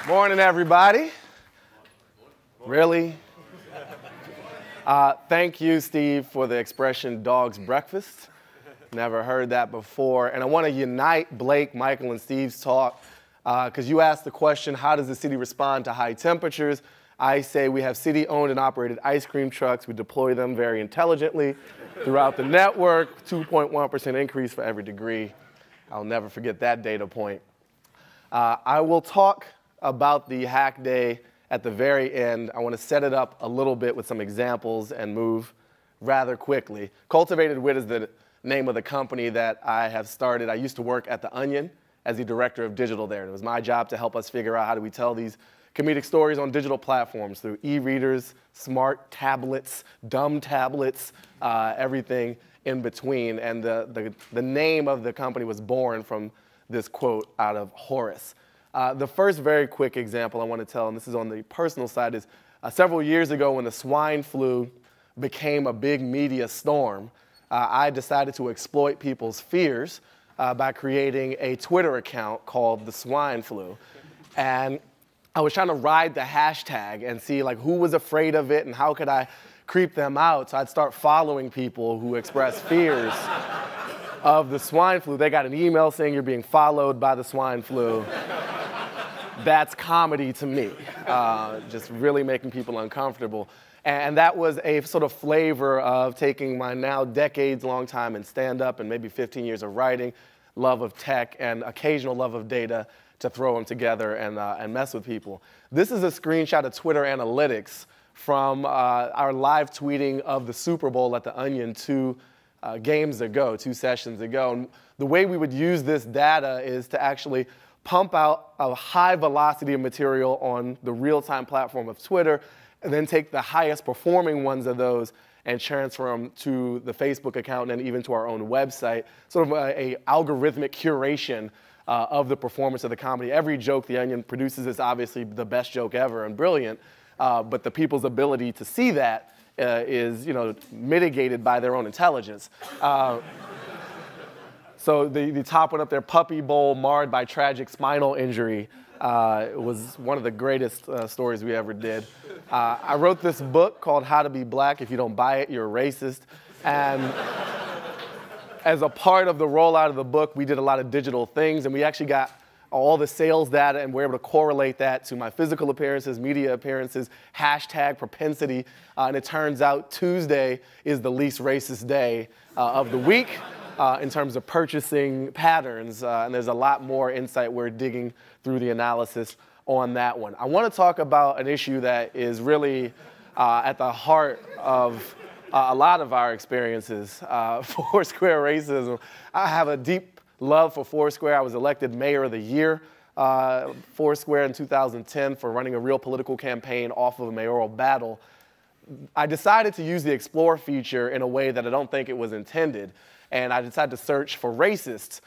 Morning, everybody. Really? Thank you, Steve, for the expression dog's breakfast. Never heard that before. And I want to unite Blake, Michael, and Steve's talk because you asked the question, how does the city respond to high temperatures? I say we have city-owned and operated ice cream trucks. We deploy them very intelligently throughout the network, 2.1% increase for every degree. I'll never forget that data point. I will talk about the hack day at the very end. I want to set it up a little bit with some examples and move rather quickly. Cultivated Wit is the name of the company that I have started. I used to work at The Onion as the director of digital there. It was my job to help us figure out how do we tell these comedic stories on digital platforms through e-readers, smart tablets, dumb tablets, everything in between. And the name of the company was born from this quote out of Horace. The first very quick example I want to tell, and this is on the personal side, is several years ago when the swine flu became a big media storm, I decided to exploit people's fears by creating a Twitter account called The Swine Flu. And I was trying to ride the hashtag and see like who was afraid of it and how could I creep them out. So I'd start following people who expressed fears of the swine flu. They got an email saying you're being followed by the swine flu. That's comedy to me, just really making people uncomfortable. And that was a sort of flavor of taking my now decades-long time in stand-up and maybe 15 years of writing, love of tech, and occasional love of data to throw them together and mess with people. This is a screenshot of Twitter analytics from our live tweeting of the Super Bowl at The Onion 2 sessions ago. And the way we would use this data is to actually pump out a high velocity of material on the real-time platform of Twitter, and then take the highest performing ones of those and transfer them to the Facebook account and even to our own website, sort of a algorithmic curation of the performance of the comedy. Every joke The Onion produces is obviously the best joke ever and brilliant, but the people's ability to see that is, mitigated by their own intelligence. So the top one up there, Puppy Bowl marred by tragic spinal injury, was one of the greatest stories we ever did. I wrote this book called How to Be Black. If you don't buy it, you're a racist. And as a part of the rollout of the book, we did a lot of digital things, and we actually got all the sales data, and we're able to correlate that to my physical appearances, media appearances, hashtag propensity. And it turns out Tuesday is the least racist day of the week. In terms of purchasing patterns, and there's a lot more insight we're digging through the analysis on that one. I want to talk about an issue that is really at the heart of a lot of our experiences, Foursquare racism. I have a deep love for Foursquare. I was elected Mayor of the Year, Foursquare in 2010 for running a real political campaign off of a mayoral battle. I decided to use the Explore feature in a way that I don't think it was intended. And I decided to search for racists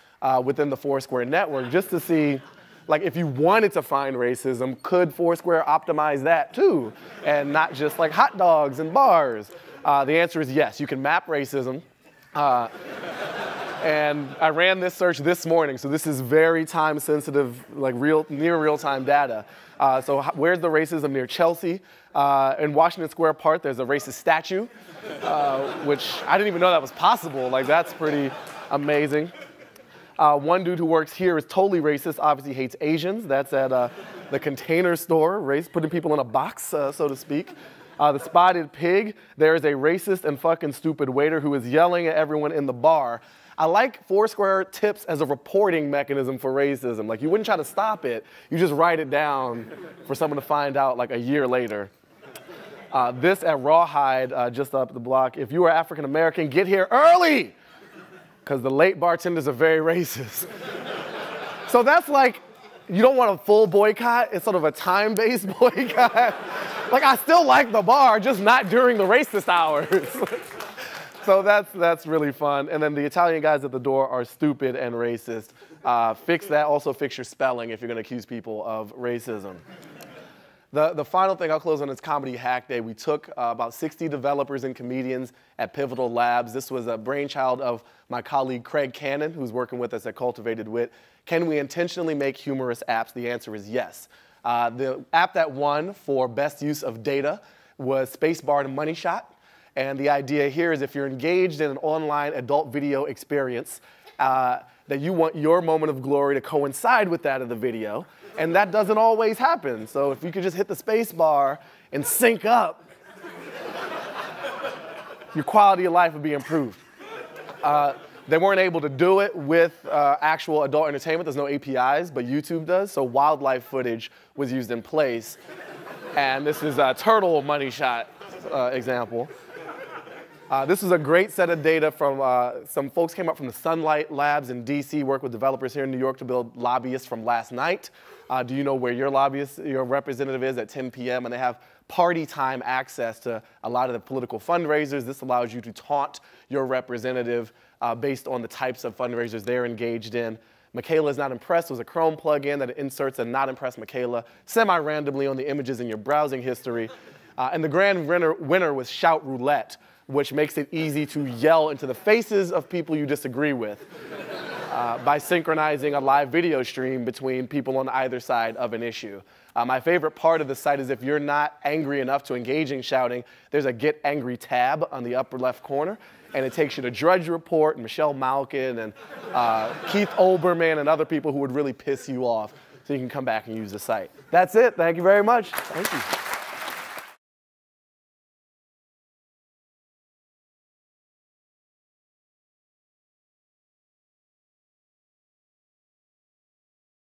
within the Foursquare network just to see, like, if you wanted to find racism, could Foursquare optimize that too? And not just like hot dogs and bars. The answer is yes, you can map racism. And I ran this search this morning, so this is very time sensitive, like near real-time data. So where's the racism near Chelsea? In Washington Square Park, there's a racist statue, which I didn't even know that was possible. Like, that's pretty amazing. One dude who works here is totally racist, obviously hates Asians. That's at the Container Store, putting people in a box, so to speak. The Spotted Pig, there is a racist and fucking stupid waiter who is yelling at everyone in the bar. I like Foursquare tips as a reporting mechanism for racism. Like, you wouldn't try to stop it. You just write it down for someone to find out like a year later. This at Rawhide, just up the block. If you are African American, get here early, because the late bartenders are very racist. So that's like, you don't want a full boycott. It's sort of a time-based boycott. Like, I still like the bar, just not during the racist hours. So that's really fun. And then the Italian guys at the door are stupid and racist. Fix that. Also fix your spelling if you're going to accuse people of racism. The final thing I'll close on is Comedy Hack Day. We took about 60 developers and comedians at Pivotal Labs. This was a brainchild of my colleague Craig Cannon, who's working with us at Cultivated Wit. Can we intentionally make humorous apps? The answer is yes. The app that won for best use of data was Spacebar and Money Shot. And the idea here is if you're engaged in an online adult video experience, that you want your moment of glory to coincide with that of the video. And that doesn't always happen. So if you could just hit the space bar and sync up, your quality of life would be improved. They weren't able to do it with actual adult entertainment. There's no APIs, but YouTube does. So wildlife footage was used in place. And this is a turtle money shot example. This is a great set of data from some folks came up from the Sunlight Labs in DC, worked with developers here in New York to build lobbyists from last night. Do you know where your lobbyist, your representative is at 10 p.m.? And they have party time access to a lot of the political fundraisers. This allows you to taunt your representative based on the types of fundraisers they're engaged in. Michaela is not impressed was a Chrome plugin that inserts a not impressed Michaela semi-randomly on the images in your browsing history. And the grand winner was Shout Roulette, which makes it easy to yell into the faces of people you disagree with by synchronizing a live video stream between people on either side of an issue. My favorite part of the site is if you're not angry enough to engage in shouting, there's a Get Angry tab on the upper left corner, and it takes you to Drudge Report and Michelle Malkin and Keith Olbermann and other people who would really piss you off, so you can come back and use the site. That's it. Thank you very much. Thank you.